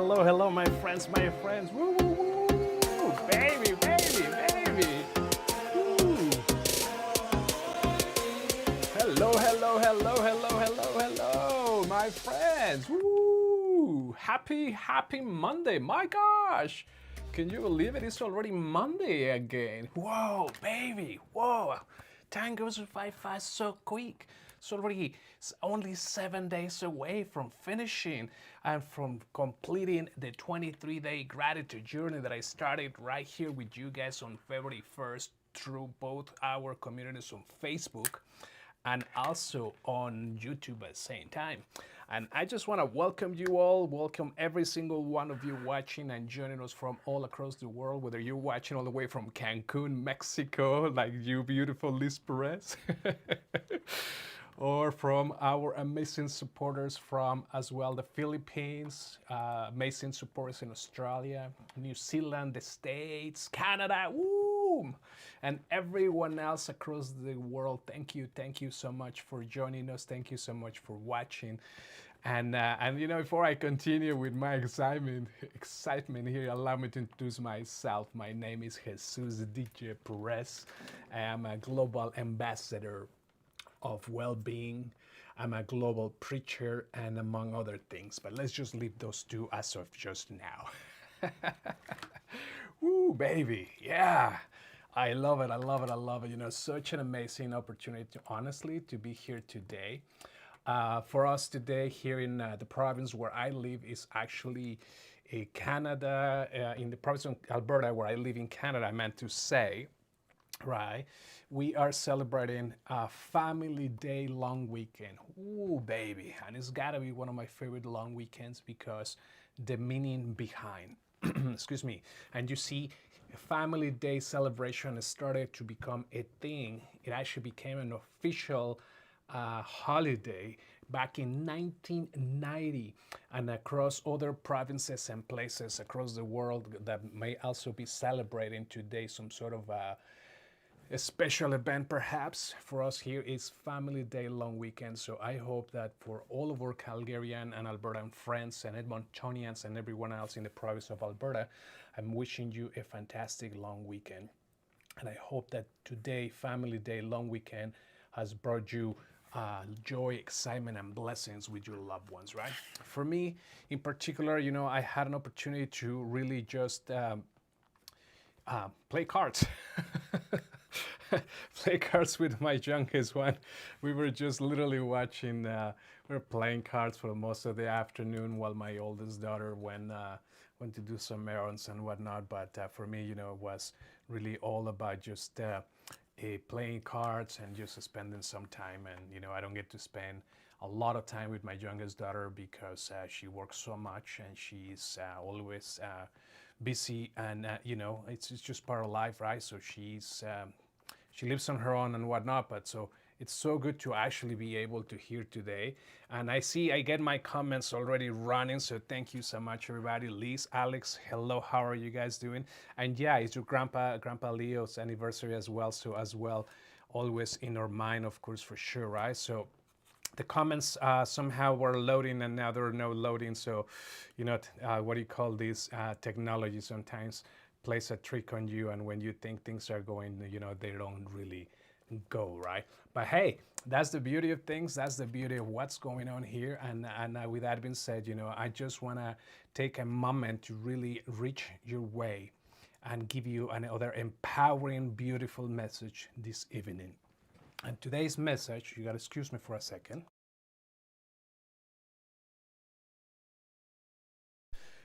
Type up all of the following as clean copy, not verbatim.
Hello, hello, my friends, my friends. Woo, woo, woo. Baby, baby, baby. Woo. Hello, hello, hello, hello, hello, hello, my friends. Woo. Happy Monday. My gosh. Can you believe it? It's already Monday again. Whoa, baby. Whoa. Time goes by fast so quick. It's already only 7 days away from finishing and from completing the 23-day gratitude journey that I started right here with you guys on February 1st through both our communities on Facebook and also on YouTube at the same time. And I just want to welcome you all, welcome every single one of you watching and joining us from all across the world, whether you're watching all the way from Cancun, Mexico, like you beautiful Liz Perez, or from our amazing supporters from as well the Philippines, amazing supporters in Australia, New Zealand, the States, Canada, woo! And everyone else across the world. Thank you so much for joining us. Thank you so much for watching. And you know, before I continue with my excitement here, allow me to introduce myself. My name is Jesus DJ Perez. I am a global ambassador of well-being. I'm a global preacher and among other things, but let's just leave those two as of just now. Woo, baby, yeah. I love it, I love it, I love it. You know, such an amazing opportunity, honestly, to be here today. For us today here in the province where I live is actually Canada, in the province of Alberta where I live in Canada, I meant to say, right? We are celebrating a family day long weekend. Ooh, baby. And it's gotta be one of my favorite long weekends because the meaning behind, excuse me. And you see, family day celebration has started to become a thing. It actually became an official holiday back in 1990 and across other provinces and places across the world that may also be celebrating today some sort of a special event perhaps. For us here is Family Day long weekend, so I hope that for all of our Calgarian and Albertan friends and Edmontonians and everyone else in the province of Alberta, I'm wishing you a fantastic long weekend. And I hope that today, Family Day long weekend, has brought you joy, excitement, and blessings with your loved ones, right? For me, in particular, you know, I had an opportunity to really just play cards. Play cards with my youngest one. We were just literally watching, we were playing cards for most of the afternoon while my oldest daughter went to do some errands and whatnot. But for me, you know, it was really all about just playing cards and just spending some time. And, you know, I don't get to spend a lot of time with my youngest daughter because she works so much and she's always busy, and you know, it's just part of life, right? So she lives on her own and whatnot, but so it's so good to actually be able to hear today. And I see I get my comments already running, so thank you so much, everybody. Liz, Alex, hello, how are you guys doing? And yeah, it's your grandpa Leo's anniversary as well, so as well, always in our mind, of course, for sure, right? So the comments somehow were loading and now they're no loading. So, you know, what do you call this? Technology sometimes plays a trick on you, and when you think things are going, you know, they don't really go, right? But hey, that's the beauty of things. That's the beauty of what's going on here. And with that being said, you know, I just want to take a moment to really reach your way and give you another empowering, beautiful message this evening. And today's message, you gotta excuse me for a second.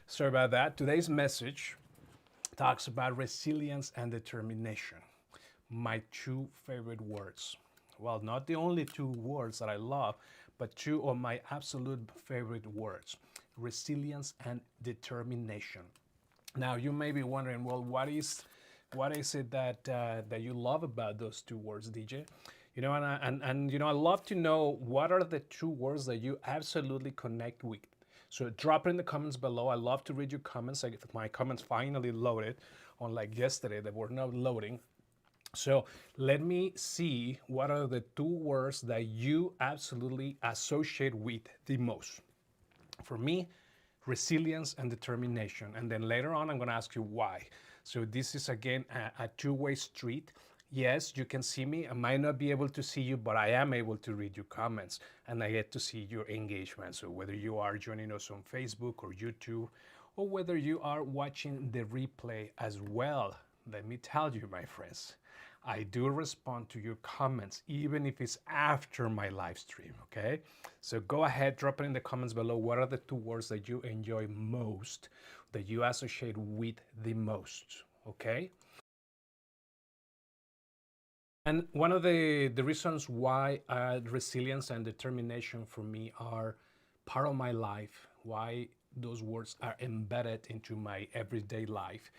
Sorry about that. Today's message talks about resilience and determination. My two favorite words. Well, not the only two words that I love, but two of my absolute favorite words: resilience and determination. Now, you may be wondering, well, what is it that you love about those two words, DJ? You know, and you know, I love to know what are the two words that you absolutely connect with. So drop it in the comments below. I love to read your comments. My comments finally loaded, unlike yesterday that were not loading. So let me see what are the two words that you absolutely associate with the most. For me, resilience and determination. And then later on, I'm going to ask you why. So this is again a two-way street. Yes, you can see me. I might not be able to see you, but I am able to read your comments and I get to see your engagement. So whether you are joining us on Facebook or YouTube, or whether you are watching the replay as well, let me tell you, my friends, I do respond to your comments, even if it's after my live stream, okay? So go ahead, drop it in the comments below. What are the two words that you enjoy most, that you associate with the most, okay? And one of the reasons why resilience and determination for me are part of my life, why those words are embedded into my everyday life,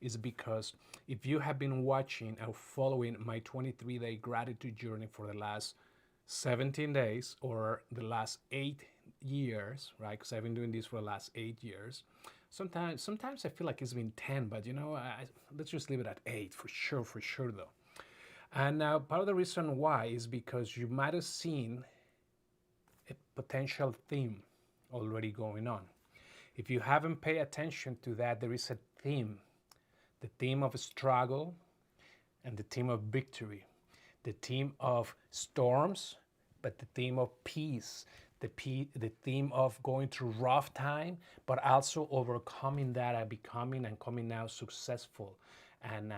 is because if you have been watching or following my 23-day gratitude journey for the last 17 days or the last 8 years, right? Because I've been doing this for the last 8 years. Sometimes I feel like it's been 10, but you know, let's just leave it at 8 for sure though. And now part of the reason why is because you might have seen a potential theme already going on. If you haven't paid attention to that, there is a theme, the theme of struggle and the theme of victory, the theme of storms, but the theme of peace, the theme of going through rough time, but also overcoming that and becoming and coming out successful and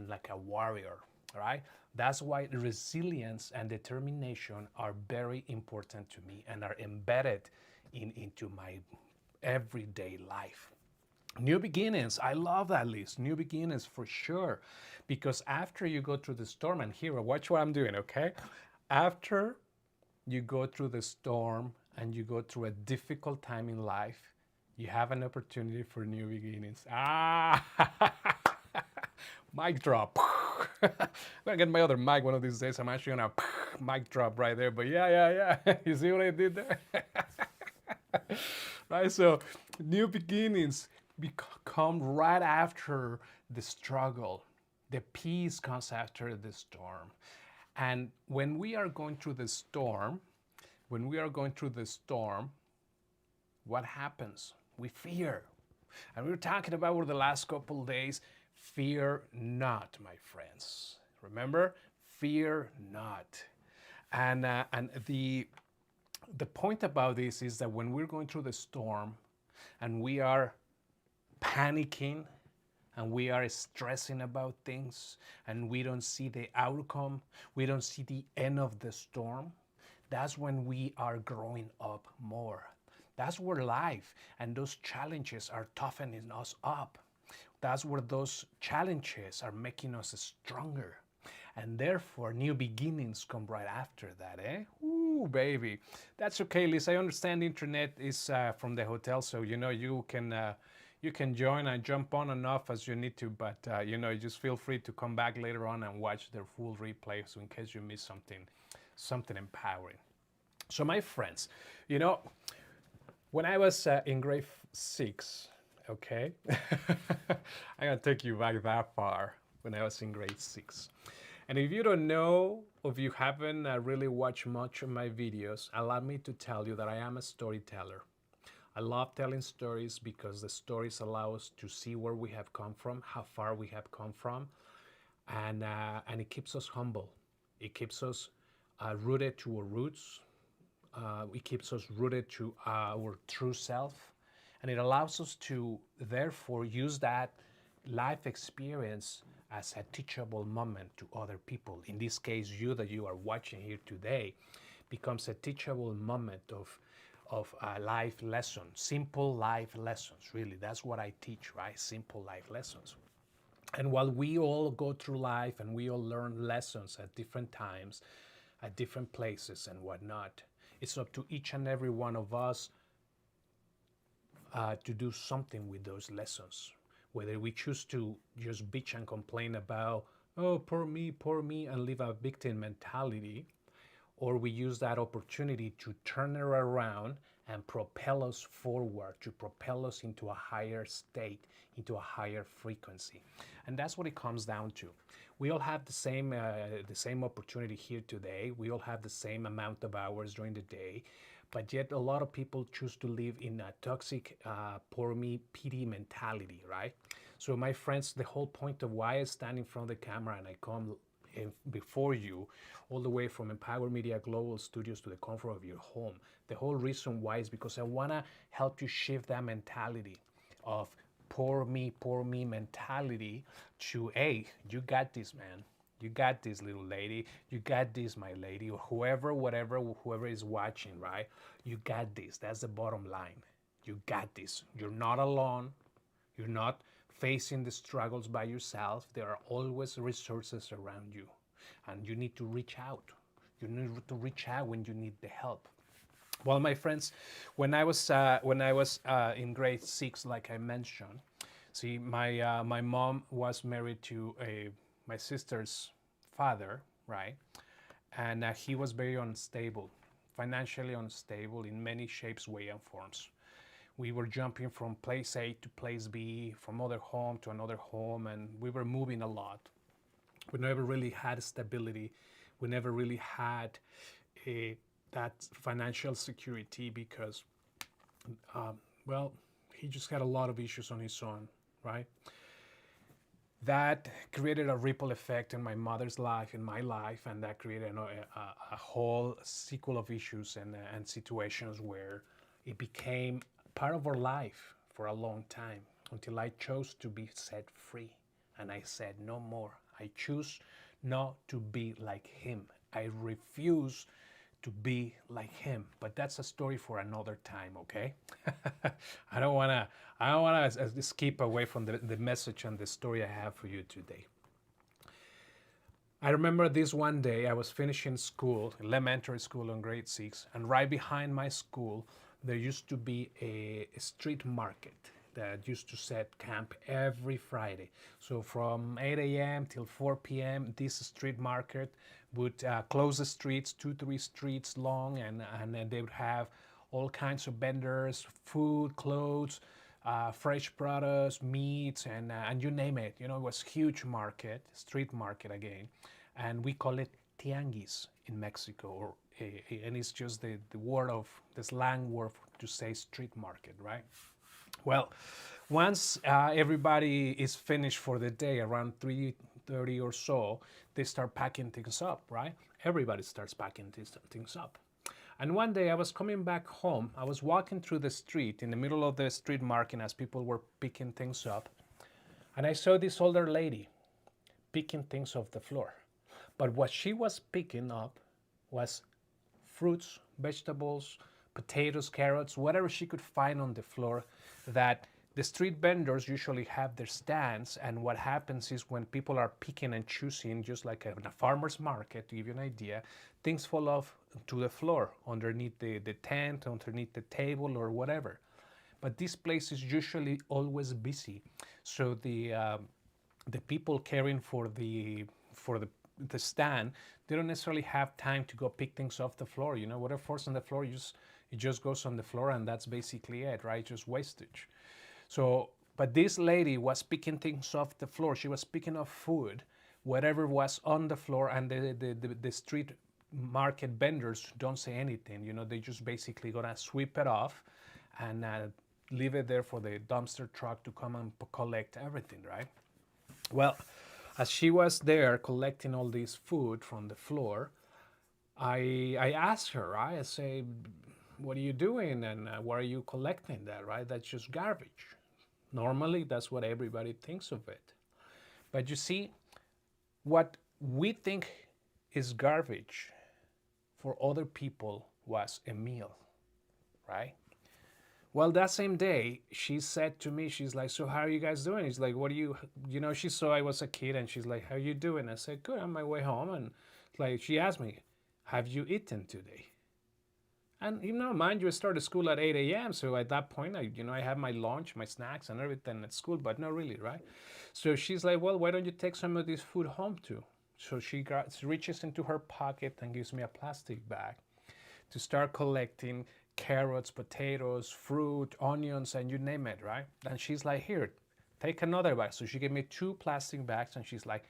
like a warrior. All right, that's why resilience and determination are very important to me and are embedded into my everyday life. New beginnings, I love that list. New beginnings for sure, because after you go through the storm, and here, watch what I'm doing, okay? After you go through the storm and you go through a difficult time in life, you have an opportunity for new beginnings. Mic drop. I'm gonna get my other mic one of these days. I'm actually gonna mic drop right there. But yeah. You see what I did there? Right, so new beginnings come right after the struggle. The peace comes after the storm. And when we are going through the storm, what happens? We fear. And we were talking about over the last couple of days, fear not, my friends. Remember? Fear not. And the point about this is that when we're going through the storm and we are panicking and we are stressing about things and we don't see the outcome, we don't see the end of the storm, that's when we are growing up more. That's where life and those challenges are toughening us up. That's where those challenges are making us stronger. And therefore, new beginnings come right after that, eh? Ooh, baby. That's okay, Liz. I understand the internet is from the hotel, so you know you can join and jump on and off as you need to, but you know, just feel free to come back later on and watch their full replay, so in case you miss something empowering. So my friends, you know, when I was in grade 6, okay, I'm gonna take you back that far, when I was in grade 6. And if you don't know, or if you haven't really watched much of my videos, allow me to tell you that I am a storyteller. I love telling stories because the stories allow us to see where we have come from, how far we have come from, and it keeps us humble. It keeps us rooted to our roots. It keeps us rooted to our true self, and it allows us to therefore use that life experience as a teachable moment to other people. In this case, you that you are watching here today becomes a teachable moment of life lessons, simple life lessons, really. That's what I teach, right? Simple life lessons. And while we all go through life and we all learn lessons at different times, at different places and whatnot, it's up to each and every one of us to do something with those lessons. Whether we choose to just bitch and complain about, oh, poor me, and live a victim mentality, or we use that opportunity to turn it around and propel us forward, to propel us into a higher state, into a higher frequency. And that's what it comes down to. We all have the same opportunity here today. We all have the same amount of hours during the day, But yet a lot of people choose to live in a toxic, poor me, pity mentality, right? So my friends, the whole point of why I stand in front of the camera and I come before you, all the way from Empower Media Global Studios to the comfort of your home. The whole reason why is because I want to help you shift that mentality of poor me mentality to, hey, you got this, man. You got this, little lady. You got this, my lady, or whoever, whatever, whoever is watching, right? You got this. That's the bottom line. You got this. You're not alone. You're not facing the struggles by yourself. There are always resources around you, and you need to reach out. You need to reach out when you need the help. Well, my friends, when I was in grade 6, like I mentioned, see, my mom was married to my sister's father, right? And he was very unstable, financially unstable in many shapes, way, and forms. We were jumping from place A to place B, from other home to another home, and we were moving a lot. We never really had stability. We never really had that financial security because, well, he just had a lot of issues on his own, right? That created a ripple effect in my mother's life, in my life, and that created a whole sequel of issues and situations where it became part of our life for a long time until I chose to be set free. And I said, no more. I choose not to be like him. I refuse to be like him. But that's a story for another time, okay? I don't wanna skip away from the message and the story I have for you today. I remember this one day I was finishing school, elementary school in grade 6, and right behind my school there used to be a street market that used to set camp every Friday. So from 8 a.m. till 4 p.m., this street market would close the streets, 2, 3 streets long, and they would have all kinds of vendors, food, clothes, fresh products, meats, and you name it. You know, it was huge market, street market again, and we call it tianguis in Mexico, or and it's just the word of the slang word to say street market, right? Well, once everybody is finished for the day, around 3:30 or so, they start packing things up, right? Everybody starts packing things up. And one day I was coming back home. I was walking through the street in the middle of the street market as people were picking things up. And I saw this older lady picking things off the floor. But what she was picking up was fruits, vegetables, potatoes, carrots, whatever she could find on the floor that the street vendors usually have their stands. And what happens is when people are picking and choosing, just like in a farmer's market, to give you an idea, things fall off to the floor underneath the tent, underneath the table or whatever. But this place is usually always busy. So the people caring for the stand, they don't necessarily have time to go pick things off the floor. You know, whatever falls on the floor, it just goes on the floor, and that's basically it, right? Just wastage. So, but this lady was picking things off the floor. She was picking off food, whatever was on the floor, and the street market vendors don't say anything. You know, they just basically gonna sweep it off and leave it there for the dumpster truck to come and collect everything, right? Well, as she was there collecting all this food from the floor, I asked her, right? I say, what are you doing, and why are you collecting that, right? That's just garbage. Normally, that's what everybody thinks of it. But you see, what we think is garbage for other people was a meal, right? Well, that same day, she said to me, she's like, so how are you guys doing? He's like, what do you know, she saw I was a kid, and she's like, how are you doing? I said, good, on my way home. And like, she asked me, have you eaten today? And you know, mind you, I started school at 8 a.m. So at that point, I have my lunch, my snacks and everything at school, but not really, right? So she's like, well, why don't you take some of this food home too? So she reaches into her pocket and gives me a plastic bag to start collecting carrots, potatoes, fruit, onions, and you name it, right? And she's like, here, take another bag. So she gave me 2 plastic bags, and she's like,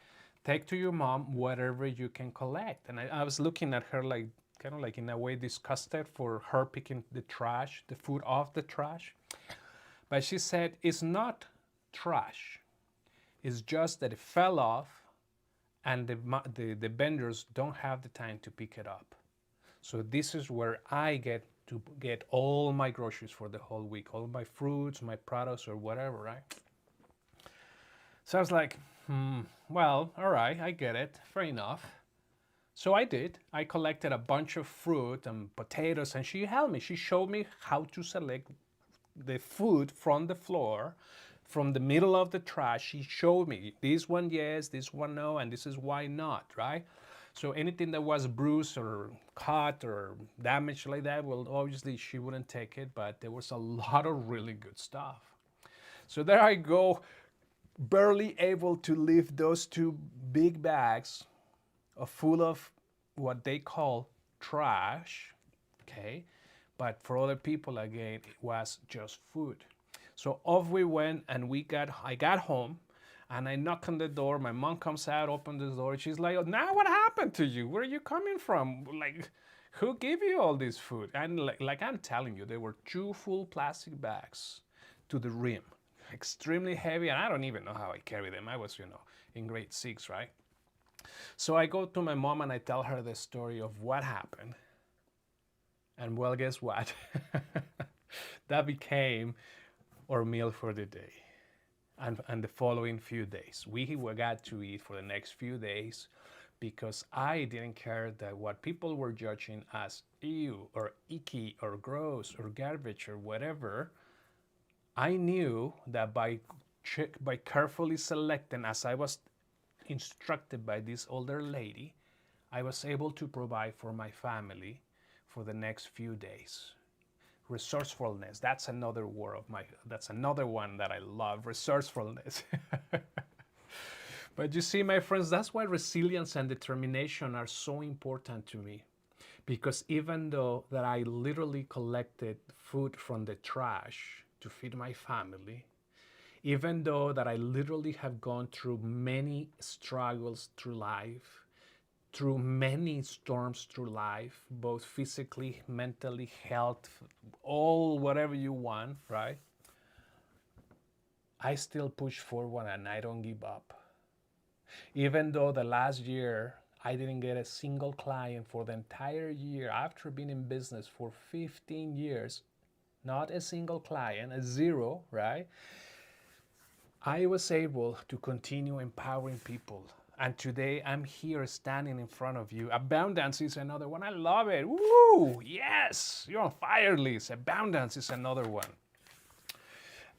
take to your mom whatever you can collect. And I was looking at her like, kind of like in a way disgusted for her picking the trash, the food off the trash. But she said, it's not trash. It's just that it fell off and the vendors don't have the time to pick it up. So this is where I get to get all my groceries for the whole week, all my fruits, my products, or whatever, right? So I was like, well, all right, I get it, fair enough. So I did. I collected a bunch of fruit and potatoes, and she helped me. She showed me how to select the food from the floor, from the middle of the trash. She showed me this one yes, this one no, and this is why not, right? So anything that was bruised or cut or damaged like that, well, obviously she wouldn't take it, but there was a lot of really good stuff. So there I go, barely able to lift those two big bags full of what they call trash, okay? But for other people, again, it was just food. So off we went, and I got home, and I knock on the door. My mom comes out, opens the door. She's like, oh, now what happened to you? Where are you coming from? Like, who gave you all this food? And like I'm telling you, there were 2 full plastic bags to the rim, extremely heavy, and I don't even know how I carry them. I was, in grade 6, right? So I go to my mom and I tell her the story of what happened. And well, guess what? That became our meal for the day. And the following few days, we got to eat for the next few days because I didn't care that what people were judging as ew or icky or gross or garbage or whatever. I knew that by carefully selecting, as I was instructed by this older lady, I was able to provide for my family for the next few days. Resourcefulness, that's another word that's another one that I love, resourcefulness. But you see, my friends, that's why resilience and determination are so important to me. Because even though that I literally collected food from the trash to feed my family, even though that I literally have gone through many struggles through life, through many storms through life, both physically, mentally, health, all whatever you want, right? I still push forward and I don't give up. Even though the last year I didn't get a single client for the entire year after being in business for 15 years, not a single client, a zero, right? I was able to continue empowering people. And today I'm here standing in front of you. Abundance is another one. I love it. Woo! Yes! You're on fire, Liz. Abundance is another one.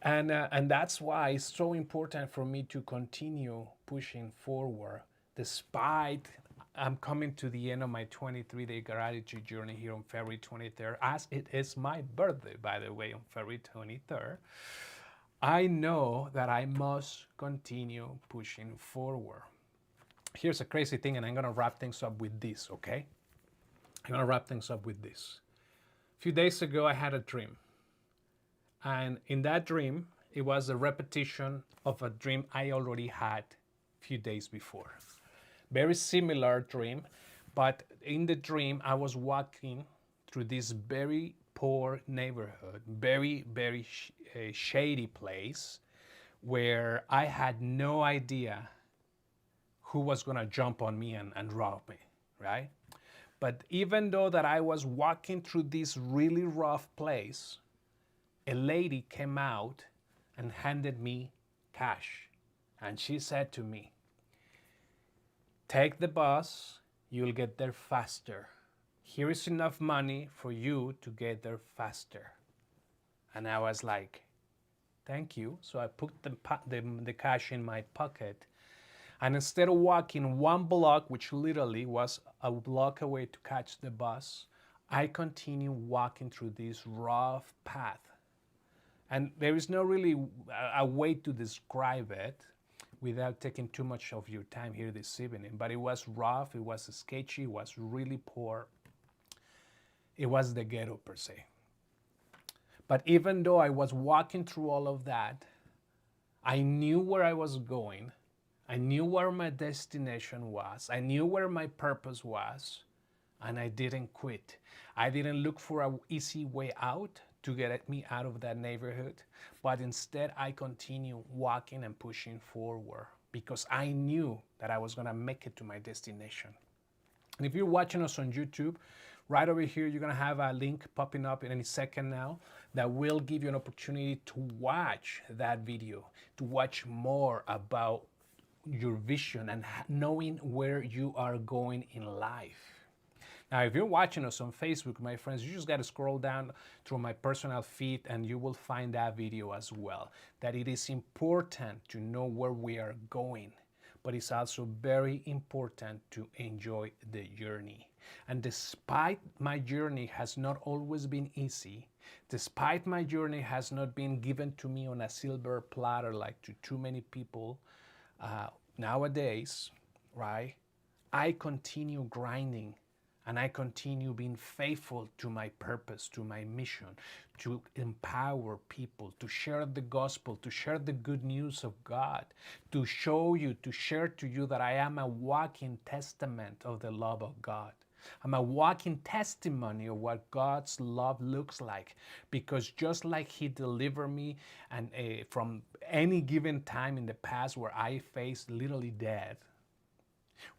And that's why it's so important for me to continue pushing forward despite I'm coming to the end of my 23-day gratitude journey here on February 23rd, as it is my birthday, by the way, on February 23rd. I know that I must continue pushing forward. Here's a crazy thing, and I'm going to wrap things up with this, okay? I'm going to wrap things up with this. A few days ago, I had a dream. And in that dream, it was a repetition of a dream I already had a few days before. Very similar dream, but in the dream, I was walking through this very poor neighborhood, very, very shady place where I had no idea who was going to jump on me and rob me, right? But even though that I was walking through this really rough place, a lady came out and handed me cash. And she said to me, take the bus, you'll get there faster. Here is enough money for you to get there faster. And I was like, thank you. So I put the cash in my pocket. And instead of walking 1 block, which literally was a block away to catch the bus, I continued walking through this rough path. And there is no really a way to describe it without taking too much of your time here this evening. But it was rough, it was sketchy, it was really poor. It was the ghetto per se. But even though I was walking through all of that, I knew where I was going. I knew where my destination was. I knew where my purpose was. and I didn't quit. I didn't look for an easy way out to get me out of that neighborhood, but instead I continued walking and pushing forward because I knew that I was going to make it to my destination. And if you're watching us on YouTube, right over here, you're going to have a link popping up in any second now that will give you an opportunity to watch that video, to watch more about your vision and knowing where you are going in life. Now, if you're watching us on Facebook, my friends, you just got to scroll down through my personal feed and you will find that video as well. That it is important to know where we are going, but it's also very important to enjoy the journey. And despite my journey has not always been easy, despite my journey has not been given to me on a silver platter like to too many people nowadays, right? I continue grinding and I continue being faithful to my purpose, to my mission, to empower people, to share the gospel, to share the good news of God, to show you, to share to you that I am a walking testament of the love of God. I'm a walking testimony of what God's love looks like, because just like He delivered me and from any given time in the past where I faced literally death,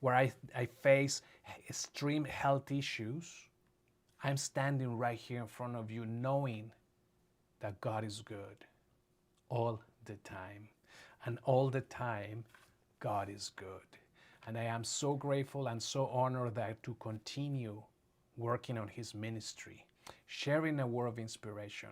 where I face extreme health issues, I'm standing right here in front of you knowing that God is good all the time. And all the time, God is good. And I am so grateful and so honored that to continue working on His ministry, sharing a word of inspiration,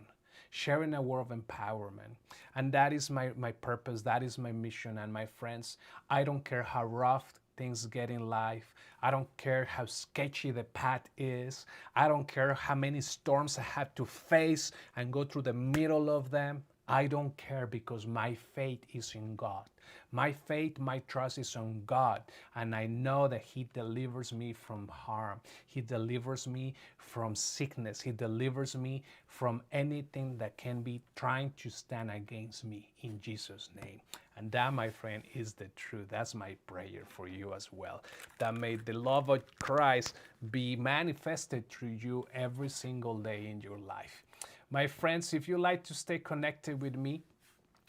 sharing a word of empowerment. And that is my purpose, that is my mission. And my friends, I don't care how rough things get in life. I don't care how sketchy the path is. I don't care how many storms I have to face and go through the middle of them. I don't care, because my faith is in God. My faith, my trust is on God. And I know that He delivers me from harm. He delivers me from sickness. He delivers me from anything that can be trying to stand against me, in Jesus' name. And that, my friend, is the truth. That's my prayer for you as well. That may the love of Christ be manifested through you every single day in your life. My friends, if you like to stay connected with me,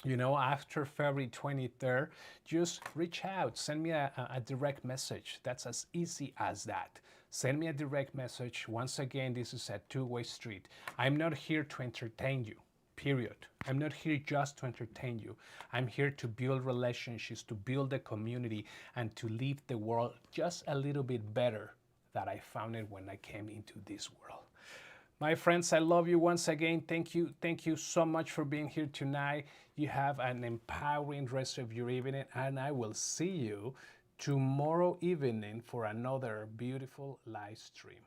after February 23rd, just reach out. Send me a direct message. That's as easy as that. Send me a direct message. Once again, this is a two-way street. I'm not here to entertain you. Period. I'm not here just to entertain you. I'm here to build relationships, to build a community, and to leave the world just a little bit better than I found it when I came into this world. My friends, I love you once again. Thank you. Thank you so much for being here tonight. You have an empowering rest of your evening, and I will see you tomorrow evening for another beautiful live stream.